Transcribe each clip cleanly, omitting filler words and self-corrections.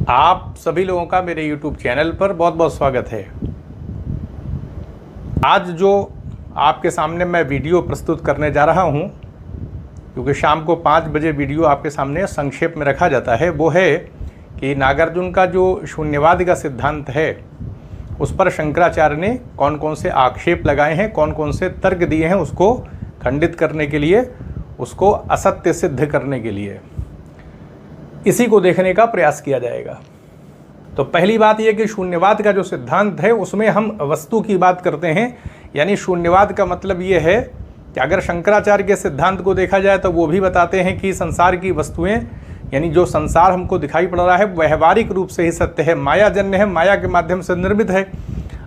आप सभी लोगों का मेरे YouTube चैनल पर बहुत बहुत स्वागत है। आज जो आपके सामने मैं वीडियो प्रस्तुत करने जा रहा हूं, क्योंकि शाम को 5 बजे वीडियो आपके सामने संक्षेप में रखा जाता है, वो है कि नागार्जुन का जो शून्यवाद का सिद्धांत है उस पर शंकराचार्य ने कौन कौन से आक्षेप लगाए हैं, कौन कौन से तर्क दिए हैं उसको खंडित करने के लिए, उसको असत्य सिद्ध करने के लिए। इसी को देखने का प्रयास किया जाएगा। तो पहली बात यह कि शून्यवाद का जो सिद्धांत है उसमें हम वस्तु की बात करते हैं, यानी शून्यवाद का मतलब ये है कि अगर शंकराचार्य के सिद्धांत को देखा जाए तो वो भी बताते हैं कि संसार की वस्तुएं, यानी जो संसार हमको दिखाई पड़ रहा है व्यवहारिक रूप से ही सत्य है, मायाजन्य है, माया के माध्यम से निर्मित है।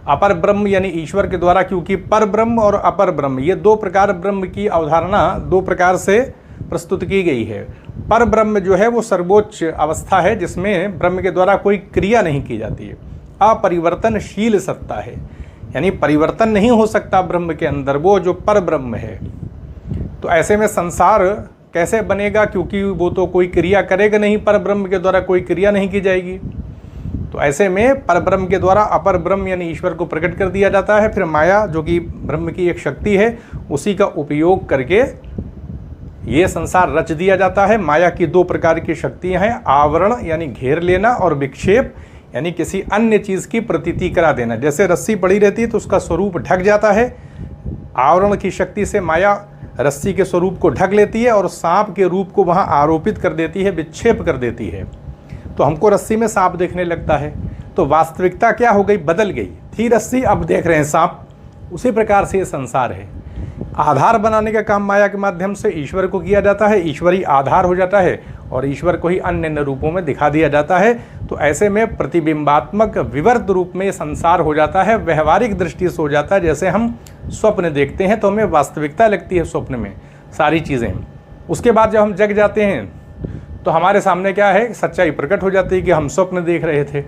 अपर ब्रह्म यानी ईश्वर के द्वारा, क्योंकि पर ब्रह्म और अपर ब्रह्म ये दो प्रकार ब्रह्म की अवधारणा दो प्रकार से प्रस्तुत की गई है। पर ब्रह्म जो है वो सर्वोच्च अवस्था है जिसमें ब्रह्म के द्वारा कोई क्रिया नहीं की जाती है, अपरिवर्तनशील सत्ता है, यानी परिवर्तन नहीं हो सकता ब्रह्म के अंदर, वो जो पर ब्रह्म है। तो ऐसे में संसार कैसे बनेगा, क्योंकि वो तो कोई क्रिया करेगा नहीं, पर ब्रह्म के द्वारा कोई क्रिया नहीं की जाएगी। तो ऐसे में पर ब्रह्म के द्वारा अपर ब्रह्म यानी ईश्वर को प्रकट कर दिया जाता है। फिर माया जो कि ब्रह्म की एक शक्ति है उसी का उपयोग करके ये संसार रच दिया जाता है। माया की दो प्रकार की शक्तियां हैं, आवरण यानी घेर लेना और विक्षेप यानी किसी अन्य चीज़ की प्रतीति करा देना। जैसे रस्सी पड़ी रहती है तो उसका स्वरूप ढक जाता है, आवरण की शक्ति से माया रस्सी के स्वरूप को ढक लेती है और सांप के रूप को वहाँ आरोपित कर देती है, विक्षेप कर देती है, तो हमको रस्सी में सांप देखने लगता है। तो वास्तविकता क्या हो गई, बदल गई, थी रस्सी अब देख रहे हैं सांप। उसी प्रकार से ये संसार है। आधार बनाने का काम माया के माध्यम से ईश्वर को किया जाता है, ईश्वरी आधार हो जाता है और ईश्वर को ही अन्य रूपों में दिखा दिया जाता है। तो ऐसे में प्रतिबिंबात्मक विवर्त रूप में संसार हो जाता है, व्यवहारिक दृष्टि से हो जाता है। जैसे हम स्वप्न देखते हैं तो हमें वास्तविकता लगती है स्वप्न में सारी चीज़ें। उसके बाद जब हम जग जाते हैं तो हमारे सामने क्या है, सच्चाई प्रकट हो जाती है कि हम स्वप्न देख रहे थे।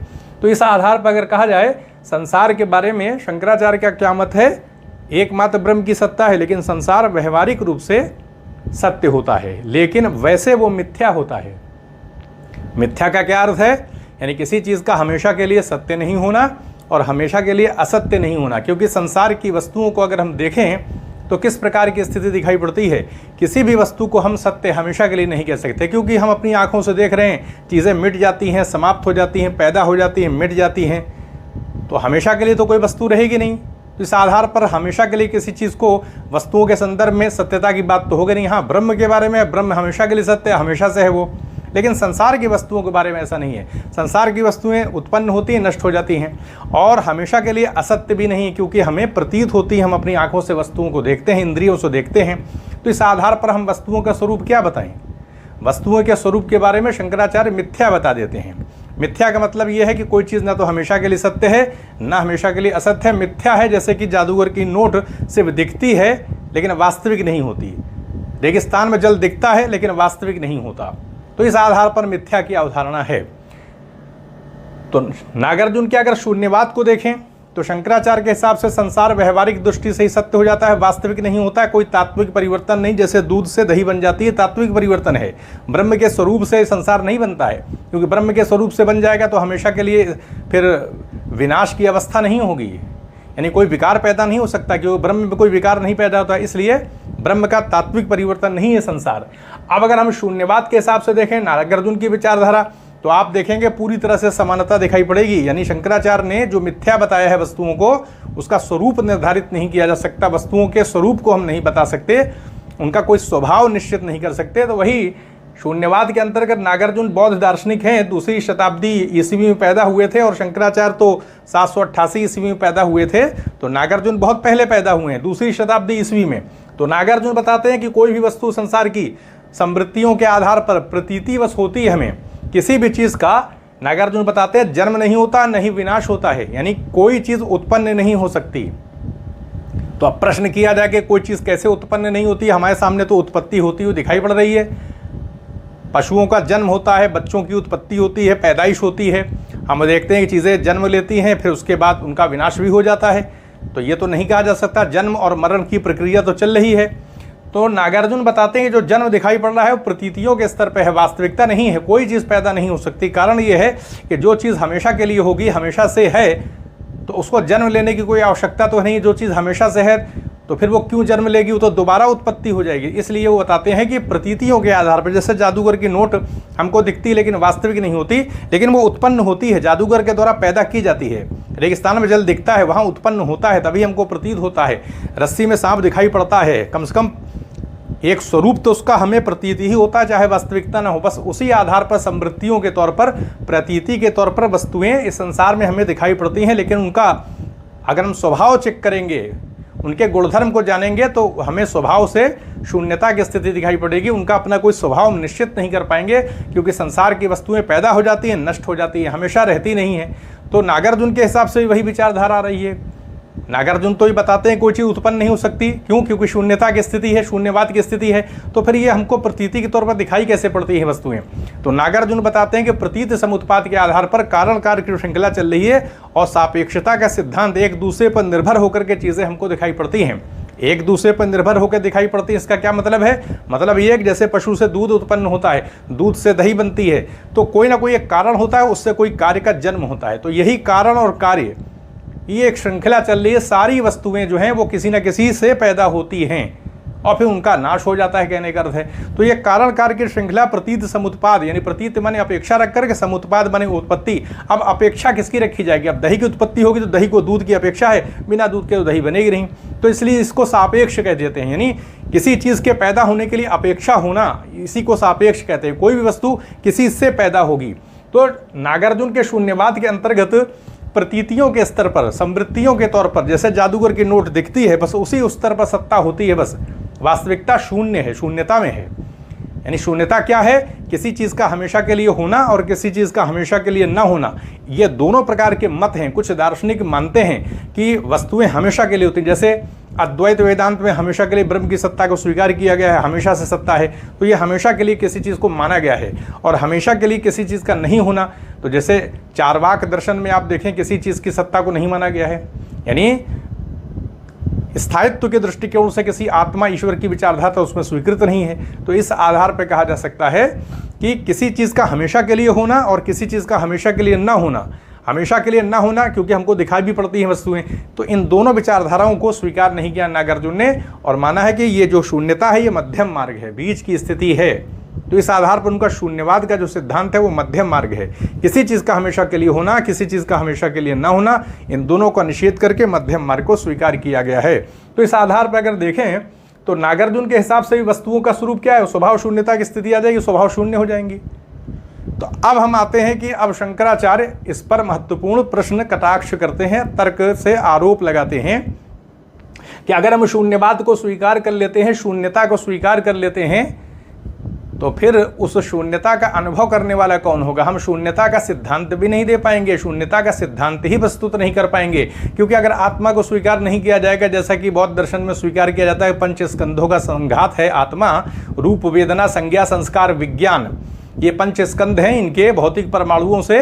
तो इस आधार पर अगर कहा जाए संसार के बारे में शंकराचार्य का क्या मत है, एकमात्र ब्रह्म की सत्ता है, लेकिन संसार व्यवहारिक रूप से सत्य होता है, लेकिन वैसे वो मिथ्या होता है। मिथ्या का क्या अर्थ है, यानी किसी चीज़ का हमेशा के लिए सत्य नहीं होना और हमेशा के लिए असत्य नहीं होना। क्योंकि संसार की वस्तुओं को अगर हम देखें तो किस प्रकार की स्थिति दिखाई पड़ती है, किसी भी वस्तु को हम सत्य हमेशा के लिए नहीं कह सकते, क्योंकि हम अपनी आंखों से देख रहे हैं चीज़ें मिट जाती हैं, समाप्त हो जाती हैं, पैदा हो जाती हैं, मिट जाती हैं। तो हमेशा के लिए तो कोई वस्तु रहेगी नहीं। तो इस आधार पर हमेशा के लिए किसी चीज़ को वस्तुओं के संदर्भ में सत्यता की बात तो होगी नहीं। हाँ, ब्रह्म के बारे में ब्रह्म हमेशा के लिए सत्य, हमेशा से है वो, लेकिन संसार की वस्तुओं के बारे में ऐसा नहीं है। संसार की वस्तुएं उत्पन्न होती हैं, नष्ट हो जाती हैं और हमेशा के लिए असत्य भी नहीं, क्योंकि हमें प्रतीत होती है, हम अपनी आंखों से वस्तुओं को देखते हैं, इंद्रियों से देखते हैं। तो इस आधार पर हम वस्तुओं का स्वरूप क्या बताएं, वस्तुओं के स्वरूप के बारे में शंकराचार्य मिथ्या बता देते हैं। मिथ्या का मतलब यह है कि कोई चीज़ ना तो हमेशा के लिए सत्य है ना हमेशा के लिए असत्य है। मिथ्या है जैसे कि जादूगर की नोट सिर्फ दिखती है लेकिन वास्तविक नहीं होती, रेगिस्तान में जल दिखता है लेकिन वास्तविक नहीं होता। तो इस आधार पर मिथ्या की अवधारणा है। तो नागार्जुन के अगर शून्यवाद को देखें तो शंकराचार्य के हिसाब से संसार व्यवहारिक दृष्टि से ही सत्य हो जाता है, वास्तविक नहीं होता है, कोई तात्विक परिवर्तन नहीं। जैसे दूध से दही बन जाती है, तात्विक परिवर्तन है। ब्रह्म के स्वरूप से संसार नहीं बनता है, क्योंकि ब्रह्म के स्वरूप से बन जाएगा तो हमेशा के लिए फिर विनाश की अवस्था नहीं होगी, यानी कोई विकार पैदा नहीं हो सकता, क्योंकि ब्रह्म में कोई विकार नहीं पैदा होता है, इसलिए ब्रह्म का तात्विक परिवर्तन नहीं है संसार। अब अगर हम शून्यवाद के हिसाब से देखें नागार्जुन की विचारधारा तो आप देखेंगे पूरी तरह से समानता दिखाई पड़ेगी। यानी शंकराचार्य ने जो मिथ्या बताया है वस्तुओं को, उसका स्वरूप निर्धारित नहीं किया जा सकता, वस्तुओं के स्वरूप को हम नहीं बता सकते, उनका कोई स्वभाव निश्चित नहीं कर सकते। तो वही शून्यवाद के अंतर्गत नागार्जुन बौद्ध दार्शनिक हैं, 2री शताब्दी ईस्वी में पैदा हुए थे और शंकराचार्य तो 788 ईस्वी में पैदा हुए थे। तो नागार्जुन बहुत पहले पैदा हुए हैं, 2री शताब्दी ईस्वी में। तो नागार्जुन बताते हैं कि कोई भी वस्तु संसार की समृद्धियों के आधार पर प्रतीतिवश होती है। हमें किसी भी चीज़ का, नागार्जुन बताते हैं, जन्म नहीं होता नहीं विनाश होता है, यानी कोई चीज़ उत्पन्न नहीं हो सकती। तो अब प्रश्न किया जाए कि कोई चीज़ कैसे उत्पन्न नहीं होती, हमारे सामने तो उत्पत्ति होती हुई दिखाई पड़ रही है। पशुओं का जन्म होता है, बच्चों की उत्पत्ति होती है, पैदाइश होती है, हम देखते हैं कि चीज़ें जन्म लेती हैं, फिर उसके बाद उनका विनाश भी हो जाता है। तो ये तो नहीं कहा जा सकता, जन्म और मरण की प्रक्रिया तो चल रही है। तो नागार्जुन बताते हैं कि जो जन्म दिखाई पड़ रहा है वो प्रतीतियों के स्तर पर है, वास्तविकता नहीं है। कोई चीज़ पैदा नहीं हो सकती। कारण ये है कि जो चीज़ हमेशा के लिए होगी, हमेशा से है, तो उसको जन्म लेने की कोई आवश्यकता तो नहीं। जो चीज़ हमेशा से है तो फिर वो क्यों जन्म लेगी, वो तो दोबारा उत्पत्ति हो जाएगी। इसलिए वो बताते हैं कि प्रतीतियों के आधार पर, जैसे जादूगर की नोट हमको दिखती है लेकिन वास्तविक नहीं होती, लेकिन वो उत्पन्न होती है, जादूगर के द्वारा पैदा की जाती है। रेगिस्तान में जल दिखता है, वहाँ उत्पन्न होता है, तभी हमको प्रतीत होता है। रस्सी में सांप दिखाई पड़ता है, कम से कम एक स्वरूप तो उसका हमें प्रतीति ही होता है, चाहे वास्तविकता ना हो। बस उसी आधार पर समृद्धियों के तौर पर, प्रतीति के तौर पर वस्तुएं इस संसार में हमें दिखाई पड़ती हैं। लेकिन उनका अगर हम स्वभाव चेक करेंगे, उनके गुणधर्म को जानेंगे, तो हमें स्वभाव से शून्यता की स्थिति दिखाई पड़ेगी। उनका अपना कोई स्वभाव हम निश्चित नहीं कर पाएंगे, क्योंकि संसार की वस्तुएं पैदा हो जाती हैं, नष्ट हो जाती हैं, हमेशा रहती नहीं है। तो नागार्जुन के हिसाब से भी वही विचारधारा आ रही है। नागार्जुन तो ही बताते हैं कोई चीज़ उत्पन्न नहीं हो सकती, क्यों? क्योंकि शून्यता की स्थिति है, शून्यवाद की स्थिति है। तो फिर ये हमको प्रतीति के तौर पर दिखाई कैसे पड़ती हैं वस्तुएं? तो नागार्जुन बताते हैं कि प्रतीत समुत्पाद के आधार पर कारण कार्य की श्रृंखला चल रही है, और सापेक्षता का सिद्धांत, एक दूसरे पर निर्भर होकर के चीज़ें हमको दिखाई पड़ती हैं, एक दूसरे पर निर्भर होकर दिखाई पड़ती है। इसका क्या मतलब है? मतलब ये कि जैसे पशु से दूध उत्पन्न होता है, दूध से दही बनती है, तो कोई ना कोई एक कारण होता है, उससे कोई कार्य का जन्म होता है। तो यही कारण और कार्य, ये एक श्रृंखला चल रही है। सारी वस्तुएं जो हैं वो किसी न किसी से पैदा होती हैं और फिर उनका नाश हो जाता है, कहने का अर्थ है। तो ये कारण कार्य की श्रृंखला प्रतीत समुत्पाद, यानी प्रतीत माने अपेक्षा रख करके, समुत्पाद माने उत्पत्ति। अब अपेक्षा किसकी रखी जाएगी? अब दही की उत्पत्ति होगी तो दही को दूध की अपेक्षा है, बिना दूध के तो दही बनेगी नहीं। तो इसलिए इसको सापेक्ष कह देते हैं, यानी किसी चीज़ के पैदा होने के लिए अपेक्षा होना, इसी को सापेक्ष कहते हैं। कोई भी वस्तु किसी से पैदा होगी। तो नागार्जुन के शून्यवाद के अंतर्गत प्रतीतियों के स्तर पर, समृद्धियों के तौर पर, जैसे जादूगर की नोट दिखती है, बस उसी उस स्तर पर सत्ता होती है। बस वास्तविकता शून्य है, शून्यता में है। यानी शून्यता क्या है? किसी चीज़ का हमेशा के लिए होना और किसी चीज़ का हमेशा के लिए ना होना। ये दोनों प्रकार के मत हैं। कुछ दार्शनिक मानते हैं कि वस्तुएं हमेशा के लिए होती हैं, जैसे अद्वैत वेदांत में हमेशा के लिए ब्रह्म की सत्ता को स्वीकार किया गया है, हमेशा से सत्ता है। तो ये हमेशा के लिए किसी चीज़ को माना गया है, और हमेशा के लिए किसी चीज़ का नहीं होना, तो जैसे चार्वाक दर्शन में आप देखें किसी चीज़ की सत्ता को नहीं माना गया है। यानी स्थायित्व के दृष्टिकोण से किसी आत्मा ईश्वर की विचारधारा तो उसमें स्वीकृत नहीं है। तो इस आधार पर कहा जा सकता है कि किसी चीज़ का हमेशा के लिए होना और किसी चीज़ का हमेशा के लिए ना होना। हमेशा के लिए ना होना क्योंकि हमको दिखाई भी पड़ती हैं वस्तुएं, तो इन दोनों विचारधाराओं को स्वीकार नहीं किया नागार्जुन ने, और माना है कि ये जो शून्यता है ये मध्यम मार्ग है, बीच की स्थिति है। तो इस आधार पर उनका शून्यवाद का जो सिद्धांत है वो मध्यम मार्ग है। किसी चीज़ का हमेशा के लिए होना, किसी चीज़ का हमेशा के लिए ना होना, इन दोनों का निषेध करके मध्यम मार्ग को स्वीकार किया गया है। तो इस आधार पर अगर देखें तो नागार्जुन के हिसाब से भी वस्तुओं का स्वरूप क्या है? स्वभाव शून्यता की स्थिति आ जाएगी, स्वभाव शून्य हो जाएंगी। तो अब हम आते हैं कि अब शंकराचार्य इस पर महत्वपूर्ण प्रश्न कटाक्ष करते हैं, तर्क से आरोप लगाते हैं कि अगर हम शून्यवाद को स्वीकार कर लेते हैं, शून्यता को स्वीकार कर लेते हैं, तो फिर उस शून्यता का अनुभव करने वाला कौन होगा? हम शून्यता का सिद्धांत भी नहीं दे पाएंगे, शून्यता का सिद्धांत ही प्रस्तुत नहीं कर पाएंगे, क्योंकि अगर आत्मा को स्वीकार नहीं किया जाएगा, जैसा कि बौद्ध दर्शन में स्वीकार किया जाता है, पंच स्कंधों का संघात है आत्मा, रूप वेदना संज्ञा संस्कार विज्ञान, ये पंच स्कंध हैं, इनके भौतिक परमाणुओं से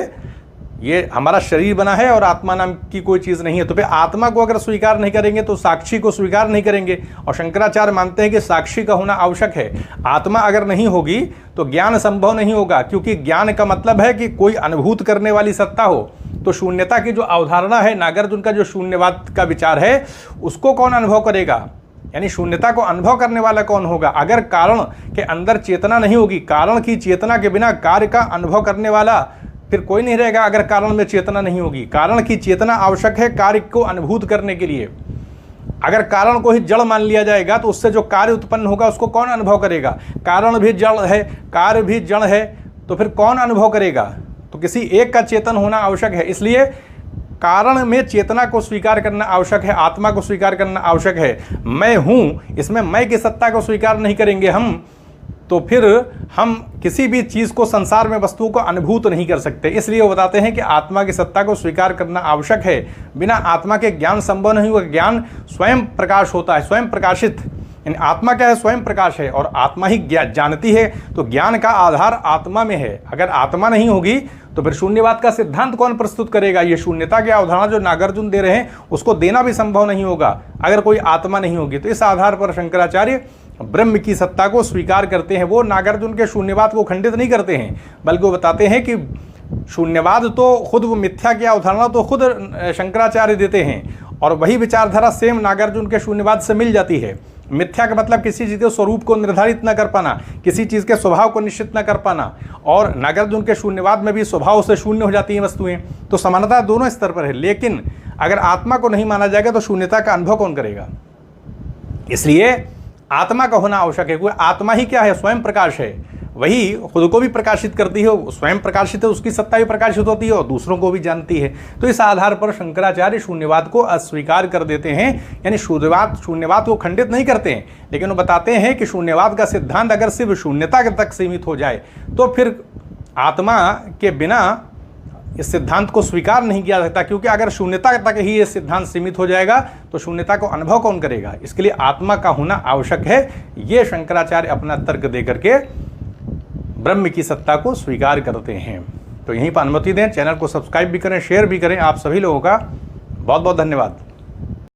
ये हमारा शरीर बना है और आत्मा नाम की कोई चीज़ नहीं है। तो फिर आत्मा को अगर स्वीकार नहीं करेंगे तो साक्षी को स्वीकार नहीं करेंगे, और शंकराचार्य मानते हैं कि साक्षी का होना आवश्यक है। आत्मा अगर नहीं होगी तो ज्ञान संभव नहीं होगा, क्योंकि ज्ञान का मतलब है कि कोई अनुभूत करने वाली सत्ता हो। तो शून्यता की जो अवधारणा है, नागार्जुन का जो शून्यवाद का विचार है, उसको कौन अनुभव करेगा? यानी शून्यता को अनुभव करने वाला कौन होगा? अगर कारण के अंदर चेतना नहीं होगी, कारण की चेतना के बिना कार्य का अनुभव करने वाला फिर कोई नहीं रहेगा। अगर कारण में चेतना नहीं होगी, कारण की चेतना आवश्यक है कार्य को अनुभूत करने के लिए। अगर कारण को ही जड़ मान लिया जाएगा तो उससे जो कार्य उत्पन्न होगा उसको कौन अनुभव करेगा? कारण भी जड़ है, कार्य भी जड़ है, तो फिर कौन अनुभव करेगा? तो किसी एक का चेतन होना आवश्यक है। इसलिए कारण में चेतना को स्वीकार करना आवश्यक है, आत्मा को स्वीकार करना आवश्यक है। मैं हूँ, इसमें मैं की सत्ता को स्वीकार नहीं करेंगे हम, तो फिर हम किसी भी चीज़ को, संसार में वस्तुओं को अनुभूत नहीं कर सकते। इसलिए वो बताते हैं कि आत्मा की सत्ता को स्वीकार करना आवश्यक है। बिना आत्मा के ज्ञान संभव नहीं हुआ। ज्ञान स्वयं प्रकाश होता है, स्वयं प्रकाशित, यानी आत्मा क्या है? स्वयं प्रकाश है, और आत्मा ही जानती है। तो ज्ञान का आधार आत्मा में है। अगर आत्मा नहीं होगी तो फिर शून्यवाद का सिद्धांत कौन प्रस्तुत करेगा? ये शून्यता की अवधारणा जो नागार्जुन दे रहे हैं उसको देना भी संभव नहीं होगा अगर कोई आत्मा नहीं होगी। तो इस आधार पर शंकराचार्य ब्रह्म की सत्ता को स्वीकार करते हैं। वो नागार्जुन के शून्यवाद को खंडित नहीं करते हैं, बल्कि वो बताते हैं कि शून्यवाद तो खुद वो मिथ्या की अवधारणा तो खुद शंकराचार्य देते हैं, और वही विचारधारा सेम नागार्जुन के शून्यवाद से मिल जाती है। मिथ्या का मतलब किसी चीज़ के स्वरूप को निर्धारित न कर पाना, किसी चीज़ के स्वभाव को निश्चित न कर पाना, और नागार्जुन के शून्यवाद में भी स्वभाव से शून्य हो जाती हैं वस्तुएं। तो समानता दोनों स्तर पर है, लेकिन अगर आत्मा को नहीं माना जाएगा तो शून्यता का अनुभव कौन करेगा? इसलिए आत्मा का होना आवश्यक है, क्योंकि आत्मा ही क्या है? स्वयं प्रकाश है, वही खुद को भी प्रकाशित करती है, स्वयं प्रकाशित है, उसकी सत्ता भी प्रकाशित होती है और दूसरों को भी जानती है। तो इस आधार पर शंकराचार्य शून्यवाद को अस्वीकार कर देते हैं, यानी शून्यवाद को खंडित नहीं करते हैं, लेकिन वो बताते हैं कि शून्यवाद का सिद्धांत अगर सिर्फ शून्यता तक सीमित हो जाए तो फिर आत्मा के बिना इस सिद्धांत को स्वीकार नहीं किया सकता, क्योंकि अगर शून्यता तक ही ये सिद्धांत सीमित हो जाएगा तो शून्यता को अनुभव कौन करेगा? इसके लिए आत्मा का होना आवश्यक है। ये शंकराचार्य अपना तर्क दे करके ब्रह्म की सत्ता को स्वीकार करते हैं। तो यहीं पर अनुमति दें, चैनल को सब्सक्राइब भी करें, शेयर भी करें। आप सभी लोगों का बहुत बहुत धन्यवाद।